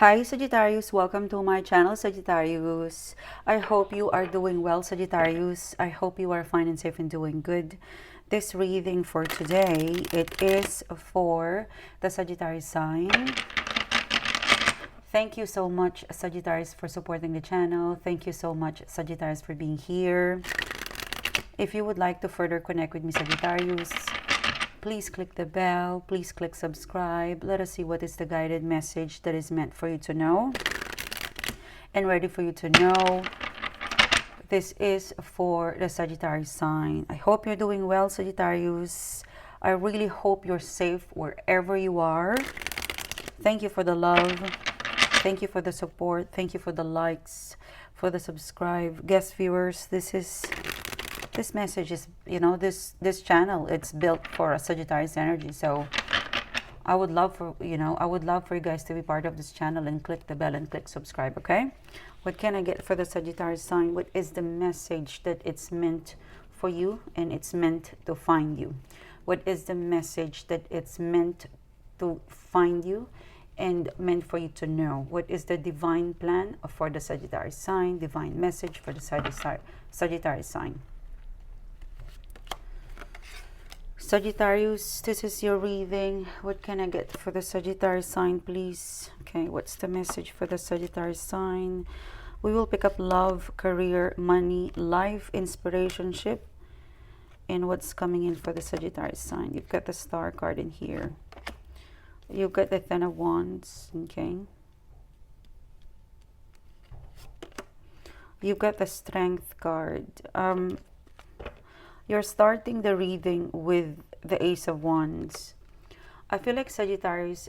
Hi Sagittarius, welcome to my channel Sagittarius. I hope you are doing well Sagittarius. I hope you are fine and safe and doing good. This reading for today, it is for the Sagittarius sign. Thank you so much Sagittarius for supporting the channel. Thank you so much Sagittarius for being here. If you would like to further connect with me Sagittarius, please click the bell, please click subscribe. Let us see what is the guided message that is meant for you to know and ready for you to know. This is for the Sagittarius sign. I hope you're doing well, Sagittarius. I really hope you're safe wherever you are. Thank you for the love. Thank you for the support. Thank you for the likes, for the subscribe. Guest viewers, this message is, this channel, it's built for a Sagittarius energy. So I would love for, you guys to be part of this channel and click the bell and click subscribe, okay? What can I get for the Sagittarius sign? What is the message that it's meant for you and it's meant to find you? What is the message that it's meant to find you and meant for you to know? What is the divine plan for the Sagittarius sign? Divine message for the Sagittarius sign. Sagittarius, this is your reading. What can I get for the Sagittarius sign, please? Okay, what's the message for the Sagittarius sign? We will pick up love, career, money, life, inspirationship, and what's coming in for the Sagittarius sign. You've got the Star card in here. You've got the Ten of Wands, okay? You've got the Strength card. You're starting the reading with the Ace of Wands. I feel like Sagittarius,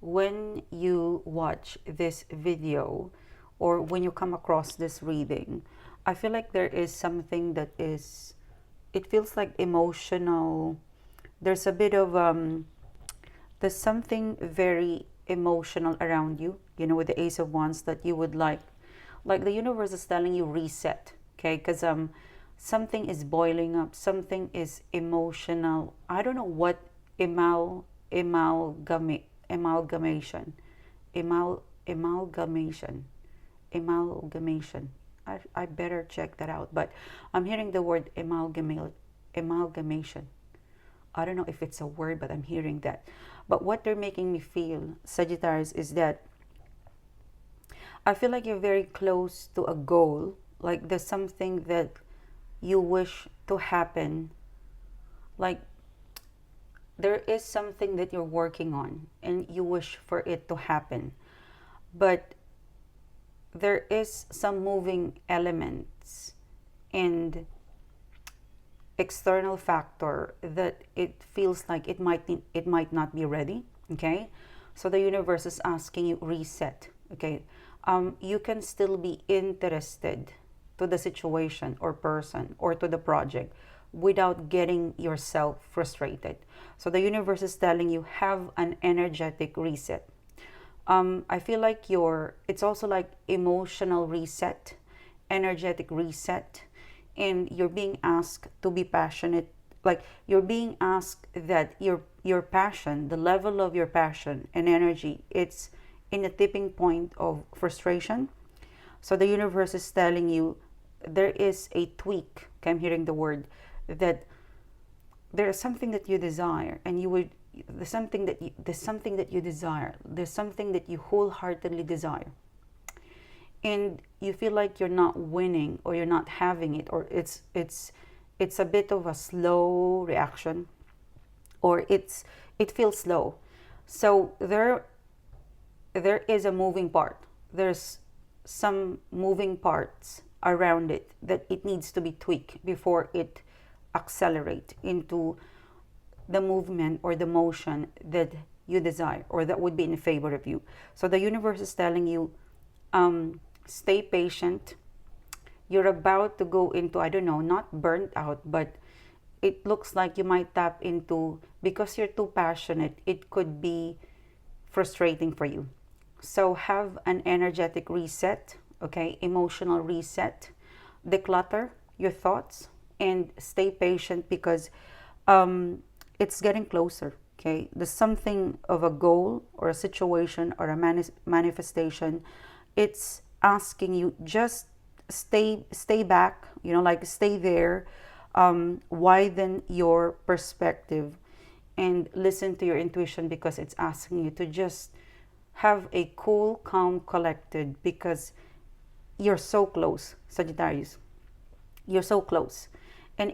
when you watch this video or when you come across this reading, I feel like there is something that is, it feels like emotional. There's a bit of, there's something very emotional around you, with the Ace of Wands that you would like the universe is telling you reset, okay? Because, something is boiling up, something is emotional. I don't know what amalgamation. I better check that out, but I'm hearing the word amalgamation. I don't know if it's a word, but I'm hearing that. But what they're making me feel, Sagittarius, is that I feel like you're very close to a goal. Like there's something that you wish to happen. Like there is something that you're working on and you wish for it to happen. But there is some moving elements and external factor that it feels like it might not be ready, okay? So the universe is asking you reset, okay? You can still be interested to the situation or person or to the project without getting yourself frustrated. So the universe is telling you have an energetic reset. I feel like it's also like emotional reset, energetic reset, and you're being asked to be passionate. Like you're being asked that your passion, the level of your passion and energy, it's in a tipping point of frustration. So the universe is telling you there is a tweak. Okay, I'm hearing the word that there is something that you desire, and there's something that you desire. There's something that you wholeheartedly desire, and you feel like you're not winning or you're not having it, or it's a bit of a slow reaction, or it feels slow. So there is a moving part. There's some moving parts around it that it needs to be tweaked before it accelerate into the movement or the motion that you desire or that would be in favor of you. So the universe is telling you, stay patient. You're about to go into, I don't know, not burnt out, but it looks like you might tap into, because you're too passionate, it could be frustrating for you. So have an energetic reset, okay, emotional reset, declutter your thoughts and stay patient because it's getting closer, Okay, there's something of a goal or a situation or a manifestation. It's asking you just stay back, like stay there, widen your perspective and listen to your intuition, because it's asking you to just have a cool, calm, collected, because you're so close, Sagittarius. You're so close. And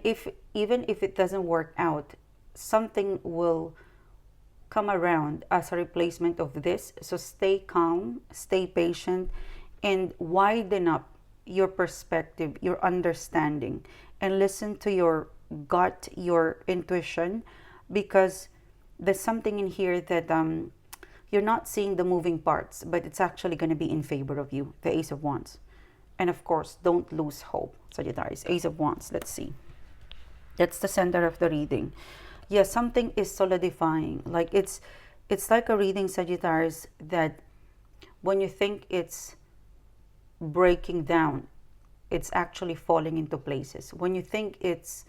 even if it doesn't work out, something will come around as a replacement of this. So stay calm, stay patient, and widen up your perspective, your understanding, and listen to your gut, your intuition, because there's something in here that you're not seeing the moving parts, but it's actually going to be in favor of you, the Ace of Wands. And of course, don't lose hope, Sagittarius. Ace of Wands, let's see. That's the center of the reading. Yeah, something is solidifying. Like it's like a reading, Sagittarius, that when you think it's breaking down, it's actually falling into places. When you think it's,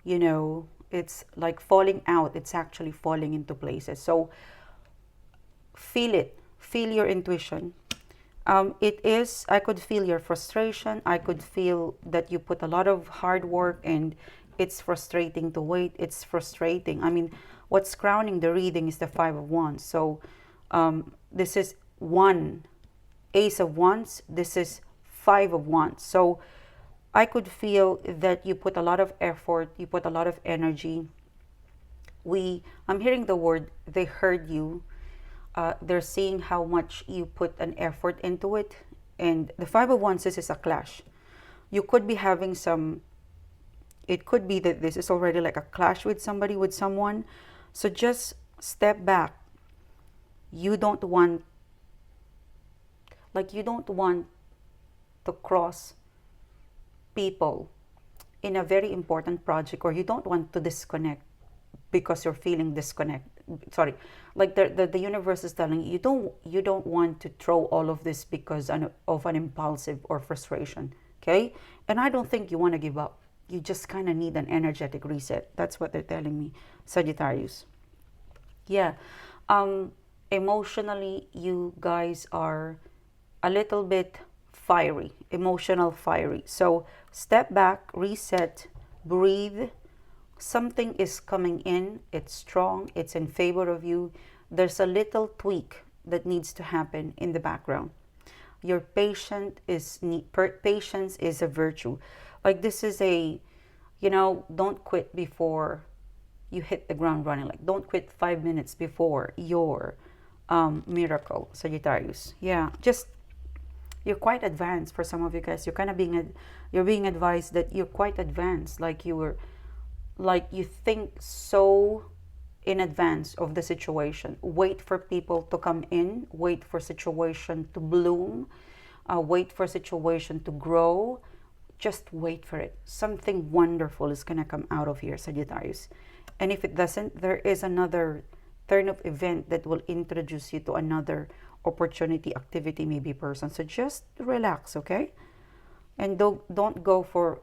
it's like falling out, it's actually falling into places. So feel it. Feel your intuition. It is, I could feel your frustration. I could feel that you put a lot of hard work and it's frustrating to wait. It's frustrating. I mean, what's crowning the reading is the Five of Wands. So this is one Ace of Wands. This is Five of Wands. So I could feel that you put a lot of effort. You put a lot of energy. I'm hearing the word, they heard you. They're seeing how much you put an effort into it. And the Five of Wands, this is a clash. You could be having it could be that this is already like a clash with somebody, with someone. So just step back. You don't want to cross people in a very important project, or you don't want to disconnect because you're feeling disconnect. Sorry, like the universe is telling you, you don't want to throw all of this because of an impulsive or frustration. Okay, and I don't think you want to give up. You just kind of need an energetic reset. That's what they're telling me, Sagittarius. Yeah, emotionally, you guys are a little bit fiery, emotional fiery. So step back, reset, breathe. Something is coming in. It's strong. It's in favor of you. There's a little tweak that needs to happen in the background. Your patience is a virtue. Like this is don't quit before you hit the ground running. Like don't quit 5 minutes before your miracle, Sagittarius. Yeah, just you're quite advanced for some of you guys. You're kind of being advised that you're quite advanced. Like you think so in advance of the situation. Wait for people to come in. Wait for situation to bloom. Wait for situation to grow. Just wait for it. Something wonderful is going to come out of here, Sagittarius. And if it doesn't, there is another turn of event that will introduce you to another opportunity, activity, maybe person. So just relax, okay? And don't go for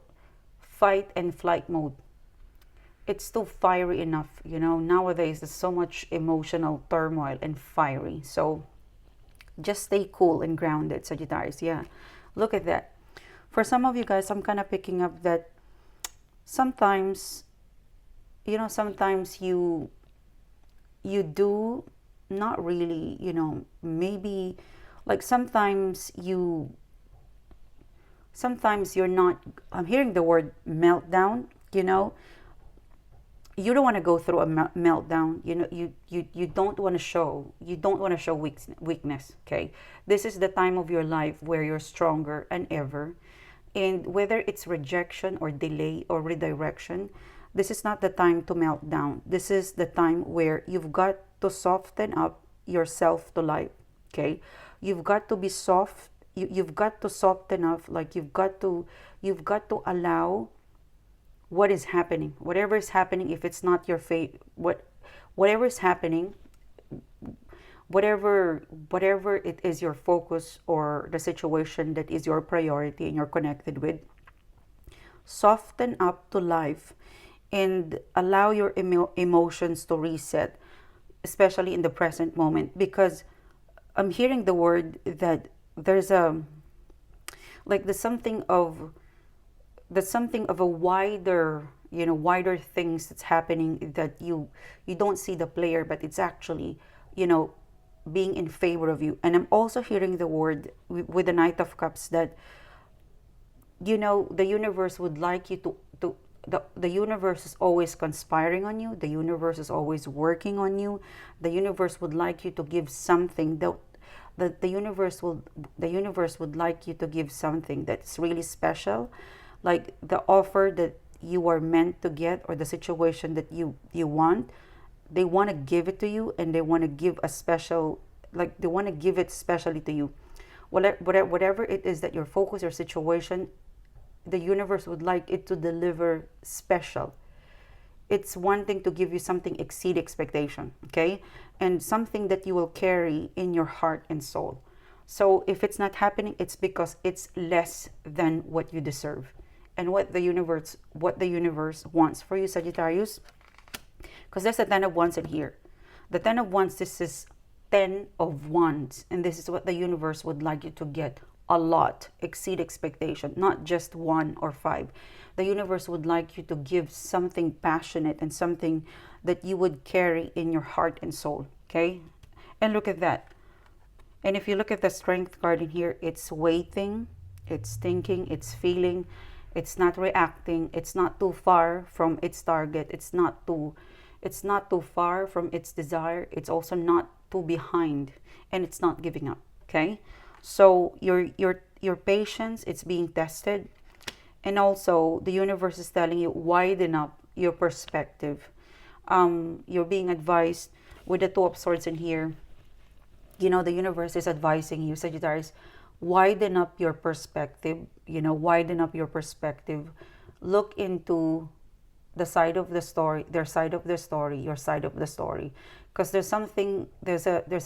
fight and flight mode. It's too fiery enough, Nowadays, there's so much emotional turmoil and fiery. So just stay cool and grounded, Sagittarius. Yeah, look at that. For some of you guys, I'm kind of picking up that sometimes, sometimes you do not really, maybe like sometimes you're not, I'm hearing the word meltdown, you don't want to go through a meltdown. You don't want to show weakness. Okay, this is the time of your life where you're stronger than ever. And whether it's rejection or delay or redirection, this is not the time to melt down. This is the time where you've got to soften up yourself to life. Okay, you've got to be soft. You've got to soften up. Like you've got to allow what is happening, whatever is happening. If it's not your fate, whatever is happening, whatever it is your focus or the situation that is your priority and you're connected with, soften up to life and allow your emotions to reset. especially in the present moment, because I'm hearing the word that there's a, like there's something of a wider, wider things that's happening, that you don't see the player, but it's actually, you know being in favor of you. And I'm also hearing the word with the Knight of Cups, that the universe would like you to the universe is always conspiring on you. The universe is always working on you. The universe would like you to give something, the universe would like you to give something that's really special, like the offer that you are meant to get, or the situation that you want. They want to give it to you, and they want to give a special, like they want to give it specially to you. Whatever it is that your focus or situation, the universe would like it to deliver special. It's wanting to give you something exceed expectation, okay? And something that you will carry in your heart and soul. So if it's not happening, it's because it's less than what you deserve. And what the universe wants for you, Sagittarius, because there's a 10 of Wands in here. The 10 of Wands, this is 10 of Wands, and this is what the universe would like you to get. A lot, exceed expectation, not just 1 or 5. The universe would like you to give something passionate and something that you would carry in your heart and soul, okay? And look at that. And if you look at the Strength card in here, it's waiting, it's thinking, it's feeling, it's not reacting, it's not too far from its target, it's not too far from its desire, it's also not too behind, and it's not giving up, okay? So your patience, it's being tested. And also the universe is telling you, widen up your perspective. You're being advised with the Two of Swords in here. The universe is advising you, Sagittarius, widen up your perspective. Widen up your perspective. Look into the side of the story, their side of the story, your side of the story. Because there's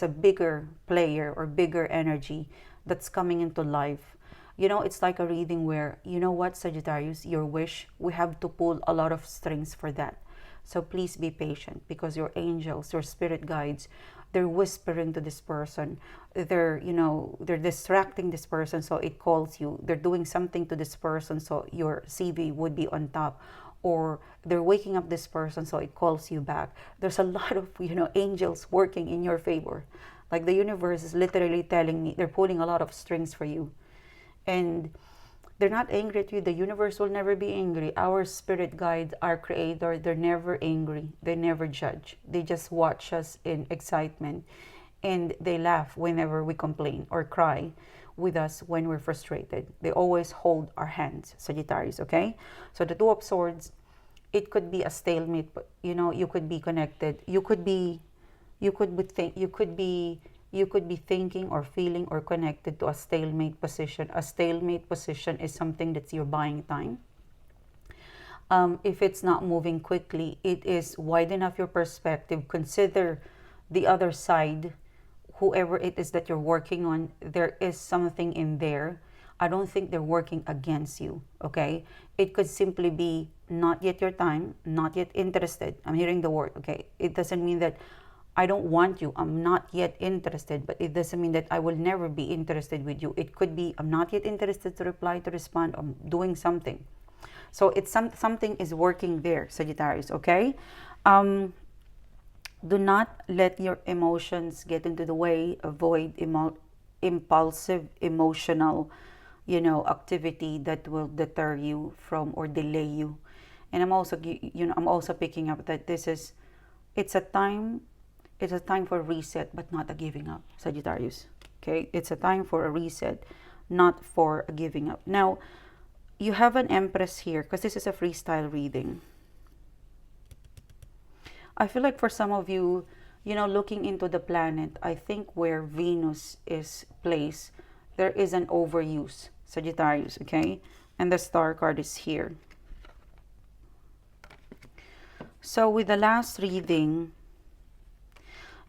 a bigger player or bigger energy that's coming into life. It's like a reading where, what, Sagittarius, your wish, we have to pull a lot of strings for that. So please be patient, because your angels, your spirit guides, they're whispering to this person. They're distracting this person, so it calls you. They're doing something to this person, so your CV would be on top. Or they're waking up this person, so it calls you back. There's a lot of, angels working in your favor. Like the universe is literally telling me, they're pulling a lot of strings for you. And they're not angry at you. The universe will never be angry. Our spirit guides, our creator, they're never angry. They never judge. They just watch us in excitement. And they laugh whenever we complain or cry with us when we're frustrated. They always hold our hands, Sagittarius, okay? So the Two of Swords, it could be a stalemate, but you could be connected. You could be thinking or feeling or connected to a stalemate position. A stalemate position is something that's you're buying time. If it's not moving quickly, it is widen up your perspective. Consider the other side. Whoever it is that you're working on, there is something in there. I don't think they're working against you, okay? It could simply be not yet your time, not yet interested. I'm hearing the word, okay? It doesn't mean that I don't want you, I'm not yet interested, but it doesn't mean that I will never be interested with you. It could be I'm not yet interested to reply, to respond, I'm doing something. So it's something is working there, Sagittarius, okay? Do not let your emotions get into the way. Avoid impulsive, emotional, activity that will deter you from or delay you. And I'm also picking up that it's a time for reset, but not a giving up, Sagittarius. Okay, it's a time for a reset, not for a giving up. Now, you have an Empress here because this is a freestyle reading. I feel like for some of you, looking into the planet, I think where Venus is placed, there is an overuse, Sagittarius, okay? And the Star card is here. So with the last reading,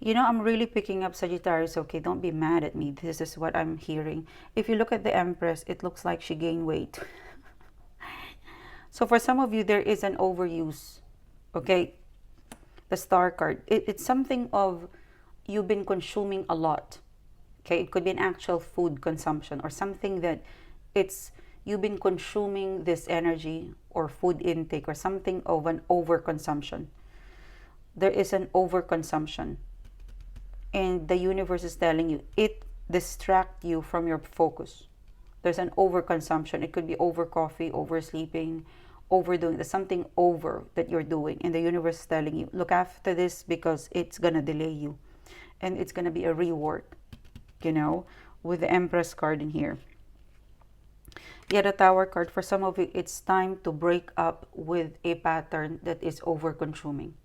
I'm really picking up, Sagittarius, okay? Don't be mad at me. This is what I'm hearing. If you look at the Empress, it looks like she gained weight. So for some of you, there is an overuse, okay? the Star card, it's something of you've been consuming a lot. Okay, it could be an actual food consumption or something that it's you've been consuming this energy or food intake or something of an overconsumption. There is an overconsumption, and the universe is telling you it distract you from your focus. There's an overconsumption. It could be over coffee, oversleeping, overdoing. There's something over that you're doing, and the universe is telling you, look after this because it's gonna delay you, and it's gonna be a reward. You know, with the Empress card in here. Yeah, the Tower card. For some of you, it's time to break up with a pattern that is over-consuming.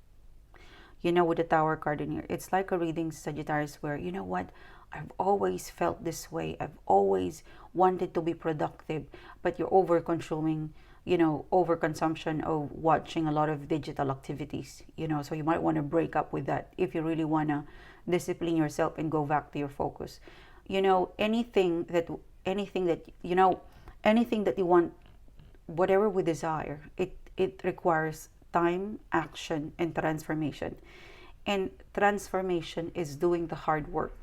You know, with the Tower card in here, it's like a reading, Sagittarius, where, you know what, I've always felt this way. I've always wanted to be productive, but you're over-consuming, you know, overconsumption of watching a lot of digital activities, you know, so you might want to break up with that if you really want to discipline yourself and go back to your focus. You know, anything that you want, whatever we desire, it requires time, action, and transformation. And transformation is doing the hard work.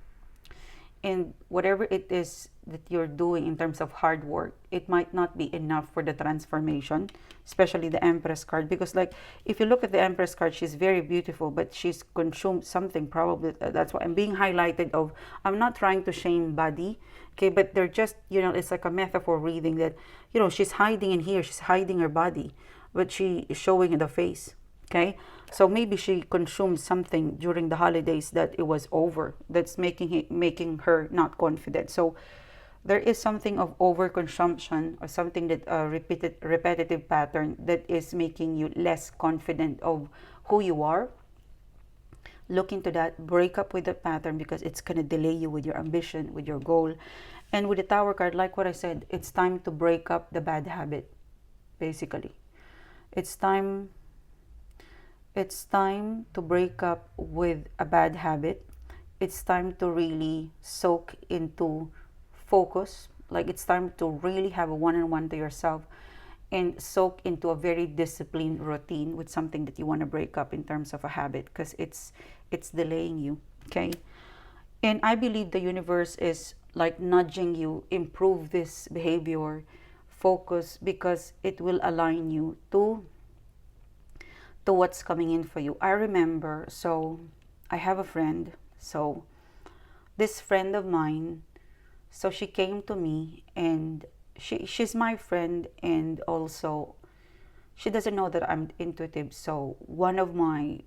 And whatever it is that you're doing in terms of hard work, it might not be enough for the transformation, especially the Empress card. Because, like, if you look at the Empress card, she's very beautiful, but she's consumed something probably. That's why I'm being highlighted of, I'm not trying to shame body, okay, but they're just, you know, it's like a metaphor reading that, you know, she's hiding in here, she's hiding her body, but she is showing in the face, okay? So maybe she consumed something during the holidays that it was over, that's making her not confident. So there is something of overconsumption or something that repetitive pattern that is making you less confident of who you are. Look into that, break up with the pattern because it's going to delay you with your ambition, with your goal. And with the Tower card, like what I said, it's time to break up the bad habit, basically. It's time to break up with a bad habit. It's time to really soak into focus. Like, it's time to really have a one-on-one to yourself and soak into a very disciplined routine with something that you want to break up in terms of a habit, because it's delaying you, okay? And I believe the universe is like nudging you, improve this behavior, focus, because it will align you to what's coming in for you. I remember, so I have a friend, so this friend of mine, so she came to me, and she's my friend, and also she doesn't know that I'm intuitive. So one of the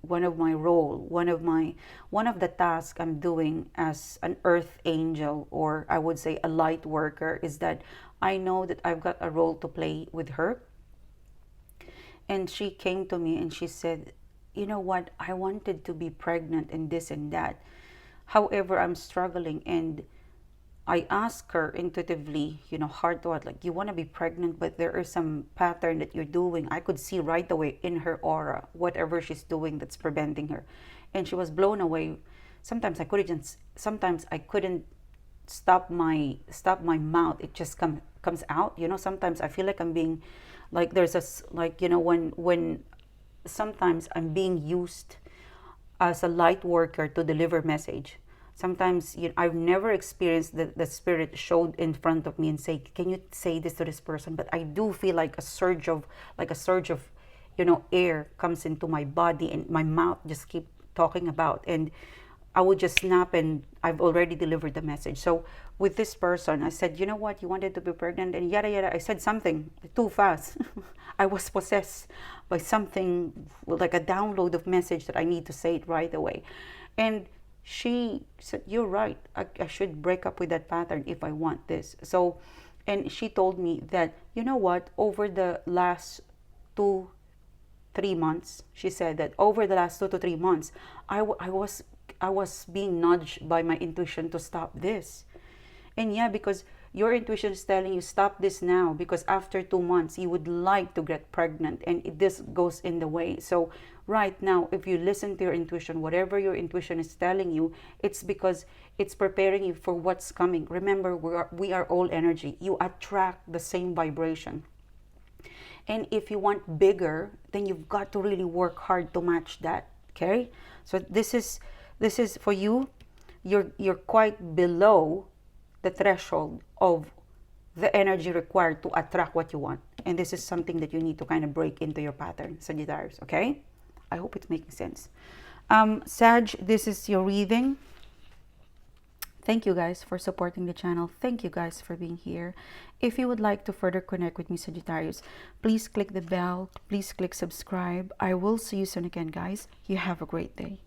tasks I'm doing as an earth angel, or I would say a light worker, is that I know that I've got a role to play with her. And she came to me and she said, you know what, I wanted to be pregnant and this and that. However, I'm struggling. And I asked her intuitively, you know, heart to heart, like, you want to be pregnant, but there is some pattern that you're doing. I could see right away in her aura, whatever she's doing that's preventing her. And she was blown away. Sometimes I couldn't stop my mouth. It just comes out. You know, sometimes I feel like I'm being, like, there's a, like, you know, when sometimes I'm being used as a light worker to deliver message. Sometimes, you know, I've never experienced the spirit showed in front of me and say, can you say this to this person? But I do feel like a surge of, you know, air comes into my body, and my mouth just keep talking about, and I would just snap, and I've already delivered the message. So with this person, I said, you know what, you wanted to be pregnant, and yada yada. I said something too fast. I was possessed by something, like a download of message that I need to say it right away. And she said, you're right, I should break up with that pattern if I want this. So, and she told me that, you know what, over the last 2-3 months, she said that over the last 2 to 3 months, I was being nudged by my intuition to stop this. And yeah, because your intuition is telling you, stop this now, because after 2 months you would like to get pregnant, and this goes in the way. So right now, if you listen to your intuition, whatever your intuition is telling you, it's because it's preparing you for what's coming. Remember, we are all energy. You attract the same vibration. And if you want bigger, then you've got to really work hard to match that. Okay, so this is for you. You're quite below the threshold of the energy required to attract what you want, and this is something that you need to kind of break into your pattern, Sagittarius. Okay, I hope it's making sense. Sag, this is your reading. Thank you guys for supporting the channel. Thank you guys for being here. If you would like to further connect with me, Sagittarius, please click the bell. Please click subscribe. I will see you soon again, guys. You have a great day.